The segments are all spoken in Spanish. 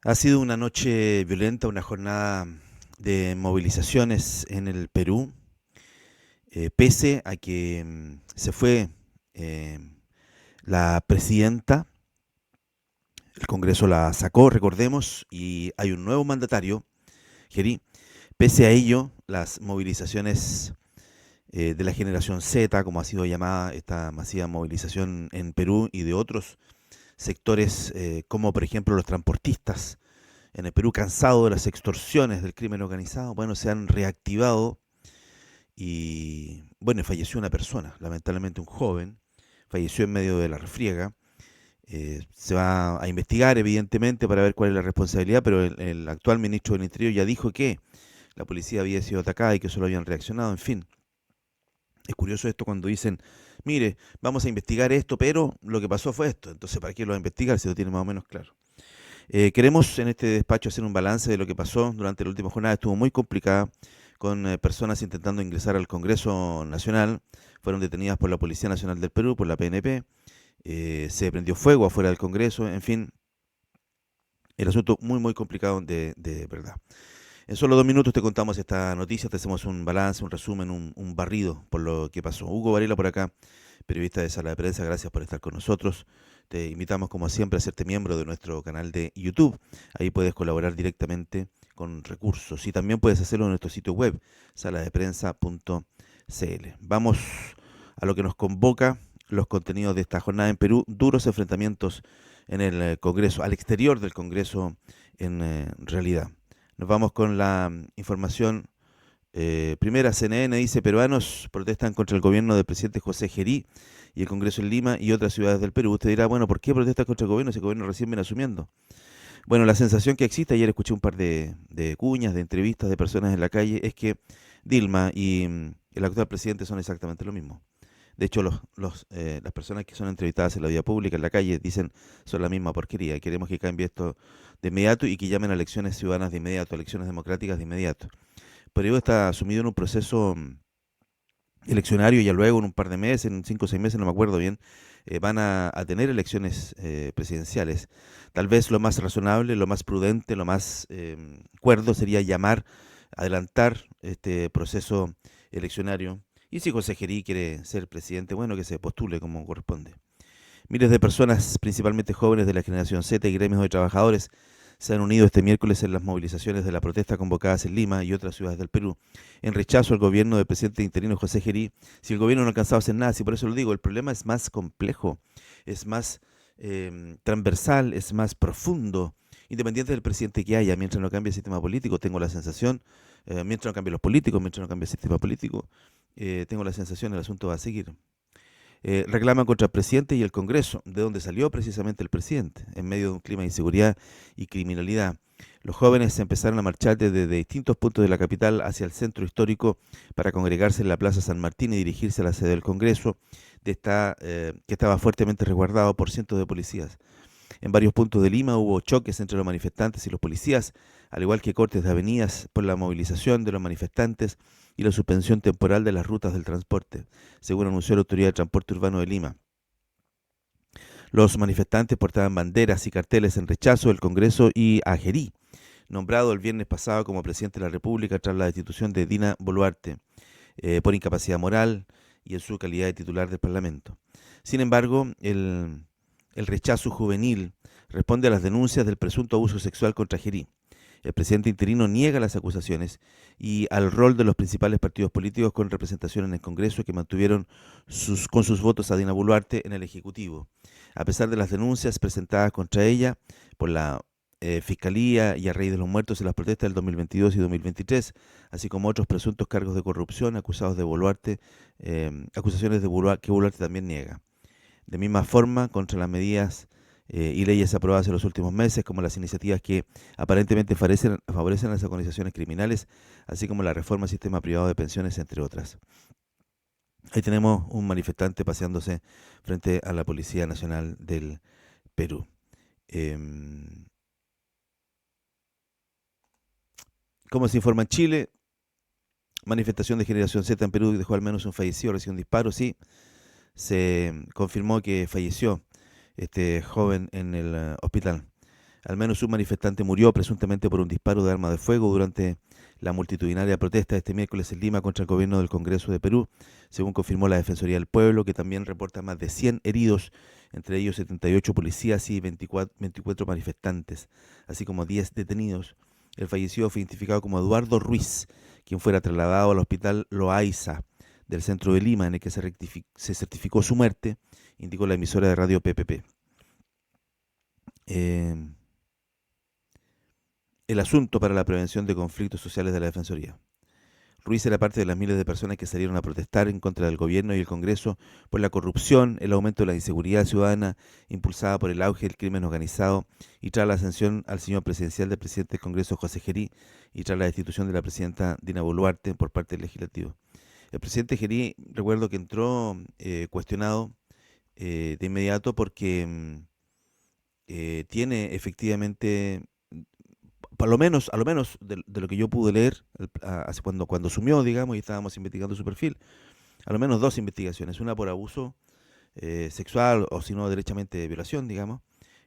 Ha sido una noche violenta, una jornada de movilizaciones en el Perú, pese a que se fue eh, la presidenta, el Congreso la sacó, recordemos, y hay un nuevo mandatario, Geri. Pese a ello, las movilizaciones de la generación Z, como ha sido llamada esta masiva movilización en Perú y de otros sectores, como por ejemplo los transportistas, en el Perú, cansado de las extorsiones del crimen organizado, bueno, se han reactivado y, bueno, falleció una persona, lamentablemente un joven, falleció en medio de la refriega. Se va a investigar, evidentemente, para ver cuál es la responsabilidad, pero el actual ministro del Interior ya dijo que la policía había sido atacada y que solo habían reaccionado, en fin. Es curioso esto cuando dicen, mire, vamos a investigar esto, pero lo que pasó fue esto. Entonces, ¿para qué lo va a investigar si lo tiene más o menos claro? Queremos en este despacho hacer un balance de lo que pasó durante la última jornada. Estuvo muy complicada con personas intentando ingresar al Congreso Nacional. Fueron detenidas por la Policía Nacional del Perú, por la PNP. Se prendió fuego afuera del Congreso. En fin, el asunto muy complicado de verdad. En solo 2 minutos te contamos esta noticia, te hacemos un balance, un resumen, un barrido por lo que pasó. Hugo Varela por acá, periodista de Sala de Prensa, gracias por estar con nosotros. Te invitamos, como siempre, a hacerte miembro de nuestro canal de YouTube. Ahí puedes colaborar directamente con recursos y también puedes hacerlo en nuestro sitio web, saladeprensa.cl. Vamos a lo que nos convoca, los contenidos de esta jornada en Perú, duros enfrentamientos en el Congreso, al exterior del Congreso en realidad. Nos vamos con la información primera. CNN dice: peruanos protestan contra el gobierno del presidente José Gerí y el Congreso en Lima y otras ciudades del Perú. Usted dirá, bueno, ¿por qué protestan contra el gobierno si el gobierno recién viene asumiendo? Bueno, la sensación que existe, ayer escuché un par de cuñas, de entrevistas de personas en la calle, es que Dilma y el actual presidente son exactamente lo mismo. De hecho, las personas que son entrevistadas en la vía pública, en la calle, dicen son la misma porquería. Queremos que cambie esto de inmediato y que llamen a elecciones ciudadanas de inmediato, a elecciones democráticas de inmediato. Perú está sumido en un proceso eleccionario. Ya luego, en un par de meses, en 5 o 6 meses, no me acuerdo bien, van a tener elecciones presidenciales. Tal vez lo más razonable, lo más prudente, lo más cuerdo sería adelantar este proceso eleccionario. Y si José Gerí quiere ser presidente, bueno, que se postule como corresponde. Miles de personas, principalmente jóvenes de la generación Z y gremios de trabajadores, se han unido este miércoles en las movilizaciones de la protesta convocadas en Lima y otras ciudades del Perú, en rechazo al gobierno del presidente interino José Gerí. Si el gobierno no ha alcanzado a hacer nada, si por eso lo digo, el problema es más complejo, es más transversal, es más profundo, independiente del presidente que haya, mientras no cambie el sistema político, tengo la sensación, mientras no cambien los políticos, mientras no cambie el sistema político, tengo la sensación el asunto va a seguir. Reclaman contra el presidente y el Congreso, de donde salió precisamente el presidente, en medio de un clima de inseguridad y criminalidad. Los jóvenes se empezaron a marchar desde distintos puntos de la capital hacia el centro histórico para congregarse en la Plaza San Martín y dirigirse a la sede del Congreso, que estaba fuertemente resguardado por cientos de policías. En varios puntos de Lima hubo choques entre los manifestantes y los policías, al igual que cortes de avenidas por la movilización de los manifestantes y la suspensión temporal de las rutas del transporte, según anunció la Autoridad de Transporte Urbano de Lima. Los manifestantes portaban banderas y carteles en rechazo del Congreso y a Gerí, nombrado el viernes pasado como presidente de la República tras la destitución de Dina Boluarte por incapacidad moral y en su calidad de titular del Parlamento. Sin embargo, el rechazo juvenil responde a las denuncias del presunto abuso sexual contra Gerí. El presidente interino niega las acusaciones y al rol de los principales partidos políticos con representación en el Congreso que mantuvieron con sus votos a Dina Boluarte en el Ejecutivo. A pesar de las denuncias presentadas contra ella por la Fiscalía y a raíz de los muertos en las protestas del 2022 y 2023, así como otros presuntos cargos de corrupción acusados de Boluarte, acusaciones que Boluarte también niega. De misma forma, contra las medidas y leyes aprobadas en los últimos meses, como las iniciativas que aparentemente favorecen a las organizaciones criminales, así como la reforma al sistema privado de pensiones, entre otras. Ahí tenemos un manifestante paseándose frente a la Policía Nacional del Perú. Eh, como se informa en Chile, manifestación de generación Z en Perú dejó al menos un fallecido, recibió un disparo, sí. Se confirmó que falleció este joven en el hospital. Al menos un manifestante murió presuntamente por un disparo de arma de fuego durante la multitudinaria protesta este miércoles en Lima contra el gobierno del Congreso de Perú, según confirmó la Defensoría del Pueblo, que también reporta más de 100 heridos, entre ellos 78 policías y 24 manifestantes, así como 10 detenidos. El fallecido fue identificado como Eduardo Ruiz, quien fuera trasladado al hospital Loaiza del centro de Lima, en el que se certificó su muerte, indicó la emisora de radio PPP. El asunto para la prevención de conflictos sociales de la Defensoría. Ruiz era parte de las miles de personas que salieron a protestar en contra del gobierno y el Congreso por la corrupción, el aumento de la inseguridad ciudadana impulsada por el auge del crimen organizado y tras la ascensión al señor presidencial del presidente del Congreso José Gerí y tras la destitución de la presidenta Dina Boluarte por parte del legislativo. El presidente Gerí, recuerdo que entró cuestionado de inmediato porque tiene efectivamente, a lo menos de lo que yo pude leer hace cuando asumió, digamos, y estábamos investigando su perfil, a lo menos dos investigaciones, una por abuso sexual o si no derechamente de violación, digamos,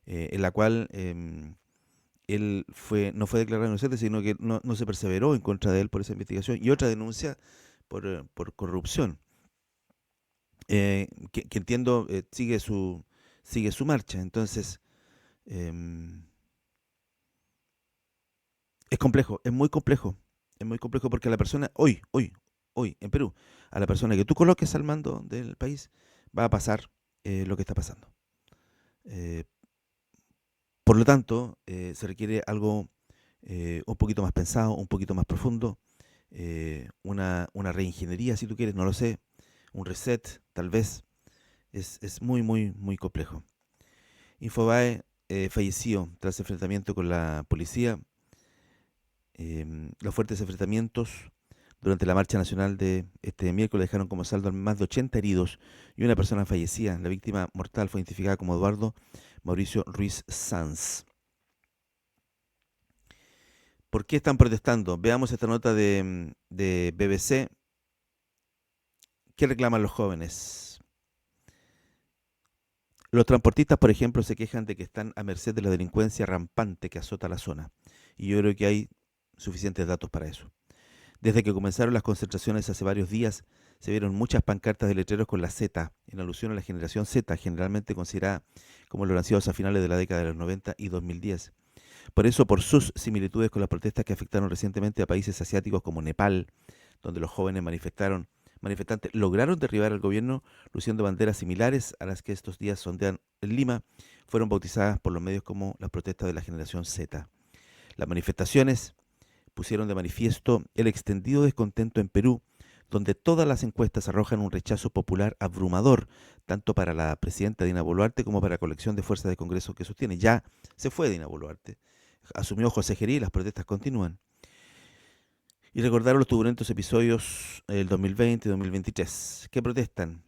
en la cual él no fue declarado inocente, sino que no se perseveró en contra de él por esa investigación, y otra denuncia por corrupción, que entiendo sigue su marcha. Entonces, em, es complejo, es muy complejo porque a la persona, hoy, en Perú, a la persona que tú coloques al mando del país, va a pasar lo que está pasando. Eh, por lo tanto, se requiere algo un poquito más pensado, un poquito más profundo, una reingeniería, si tú quieres, no lo sé, un reset, tal vez. Es muy, muy, muy complejo. Infobae falleció tras enfrentamiento con la policía. Los fuertes enfrentamientos durante la marcha nacional de este miércoles dejaron como saldo más de 80 heridos y una persona fallecida. La víctima mortal fue identificada como Eduardo Mauricio Ruiz Sanz. ¿Por qué están protestando? Veamos esta nota de BBC. ¿Qué reclaman los jóvenes? Los transportistas, por ejemplo, se quejan de que están a merced de la delincuencia rampante que azota la zona. Y yo creo que hay suficientes datos para eso. Desde que comenzaron las concentraciones hace varios días, se vieron muchas pancartas de letreros con la Z, en alusión a la generación Z, generalmente considerada como los nacidos a finales de la década de los 90 y 2010. Por eso, por sus similitudes con las protestas que afectaron recientemente a países asiáticos como Nepal, donde los jóvenes manifestantes lograron derribar al gobierno luciendo banderas similares a las que estos días sondean en Lima, fueron bautizadas por los medios como las protestas de la generación Z. Las manifestaciones pusieron de manifiesto el extendido descontento en Perú, donde todas las encuestas arrojan un rechazo popular abrumador, tanto para la presidenta Dina Boluarte como para la colección de fuerzas de Congreso que sostiene. Ya se fue Dina Boluarte, asumió José Gerí y las protestas continúan. Y recordaron los turbulentos episodios del 2020 y 2023. ¿Qué protestan?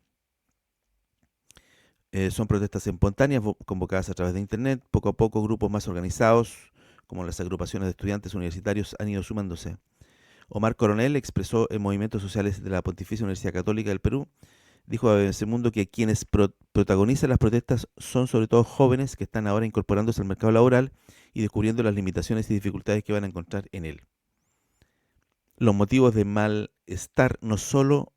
Son protestas espontáneas convocadas a través de Internet. Poco a poco grupos más organizados, como las agrupaciones de estudiantes universitarios, han ido sumándose. Omar Coronel expresó en movimientos sociales de la Pontificia Universidad Católica del Perú, dijo a BBC Mundo que quienes protagonizan las protestas son sobre todo jóvenes que están ahora incorporándose al mercado laboral y descubriendo las limitaciones y dificultades que van a encontrar en él. Los motivos de malestar no son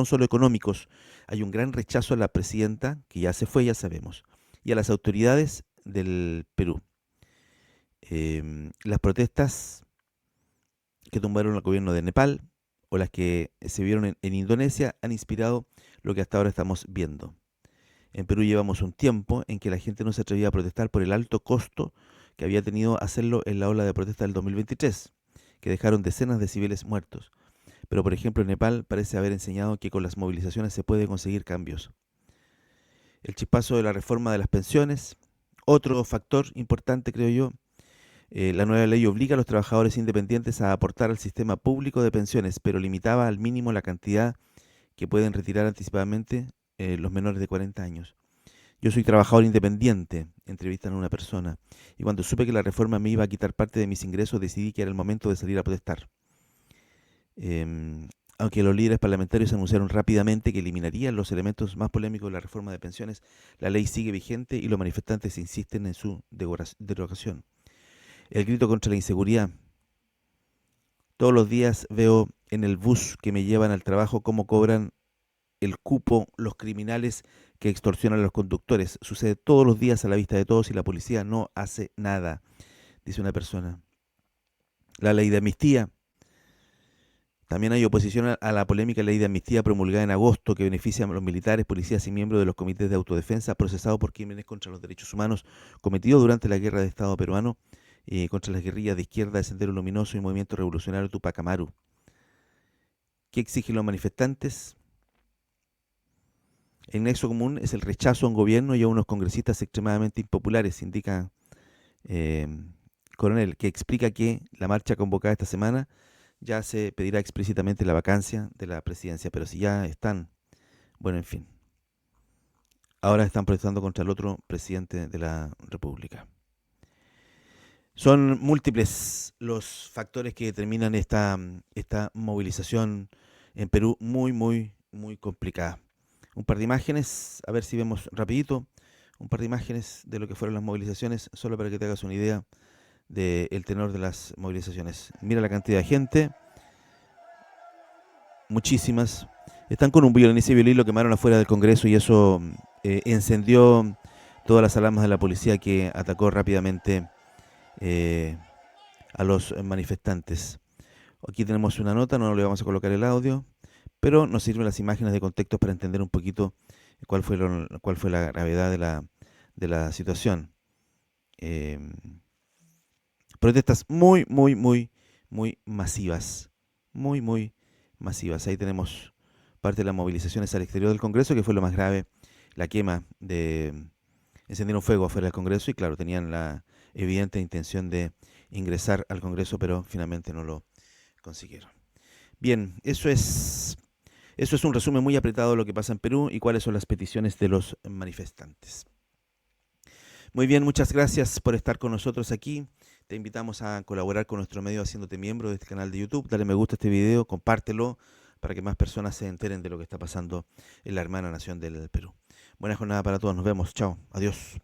solo económicos, hay un gran rechazo a la presidenta, que ya se fue, ya sabemos, y a las autoridades del Perú. Las protestas que tumbaron al gobierno de Nepal o las que se vieron en Indonesia han inspirado lo que hasta ahora estamos viendo. En Perú llevamos un tiempo en que la gente no se atrevía a protestar por el alto costo que había tenido hacerlo en la ola de protesta del 2023, que dejaron decenas de civiles muertos. Pero, por ejemplo, Nepal parece haber enseñado que con las movilizaciones se puede conseguir cambios. El chispazo de la reforma de las pensiones, otro factor importante, creo yo. La nueva ley obliga a los trabajadores independientes a aportar al sistema público de pensiones, pero limitaba al mínimo la cantidad que pueden retirar anticipadamente los menores de 40 años. Yo soy trabajador independiente, entrevistan a una persona, y cuando supe que la reforma me iba a quitar parte de mis ingresos, decidí que era el momento de salir a protestar. Aunque los líderes parlamentarios anunciaron rápidamente que eliminarían los elementos más polémicos de la reforma de pensiones, la ley sigue vigente y los manifestantes insisten en su derogación. El grito contra la inseguridad. Todos los días veo en el bus que me llevan al trabajo cómo cobran el cupo los criminales que extorsionan a los conductores. Sucede todos los días a la vista de todos y la policía no hace nada, dice una persona. La ley de amnistía. También hay oposición a la polémica ley de amnistía promulgada en agosto que beneficia a los militares, policías y miembros de los comités de autodefensa procesados por crímenes contra los derechos humanos cometidos durante la guerra de Estado peruano contra las guerrillas de izquierda de Sendero Luminoso y Movimiento Revolucionario Tupac Amaru. ¿Qué exigen los manifestantes? El nexo común es el rechazo a un gobierno y a unos congresistas extremadamente impopulares, indica eh, Coronel, que explica que la marcha convocada esta semana ya se pedirá explícitamente la vacancia de la presidencia, pero si ya están, bueno, en fin, ahora están protestando contra el otro presidente de la República. Son múltiples los factores que determinan esta movilización en Perú muy complicada. Un par de imágenes, a ver si vemos rapidito, un par de imágenes de lo que fueron las movilizaciones, solo para que te hagas una idea del tenor de las movilizaciones. Mira la cantidad de gente, muchísimas. Están con un violinista y violín, lo quemaron afuera del Congreso y eso encendió todas las alarmas de la policía que atacó rápidamente a los manifestantes. Aquí tenemos una nota, no le vamos a colocar el audio, pero nos sirven las imágenes de contexto para entender un poquito cuál fue la gravedad de la situación. Eh, Protestas muy masivas. Muy masivas. Ahí tenemos parte de las movilizaciones al exterior del Congreso, que fue lo más grave, la quema de... Encendieron fuego afuera del Congreso y claro, tenían la evidente intención de ingresar al Congreso, pero finalmente no lo consiguieron. Bien, eso es un resumen muy apretado de lo que pasa en Perú y cuáles son las peticiones de los manifestantes. Muy bien, muchas gracias por estar con nosotros aquí. Te invitamos a colaborar con nuestro medio haciéndote miembro de este canal de YouTube. Dale me gusta a este video, compártelo para que más personas se enteren de lo que está pasando en la hermana nación del Perú. Buena jornada para todos, nos vemos, chao, adiós.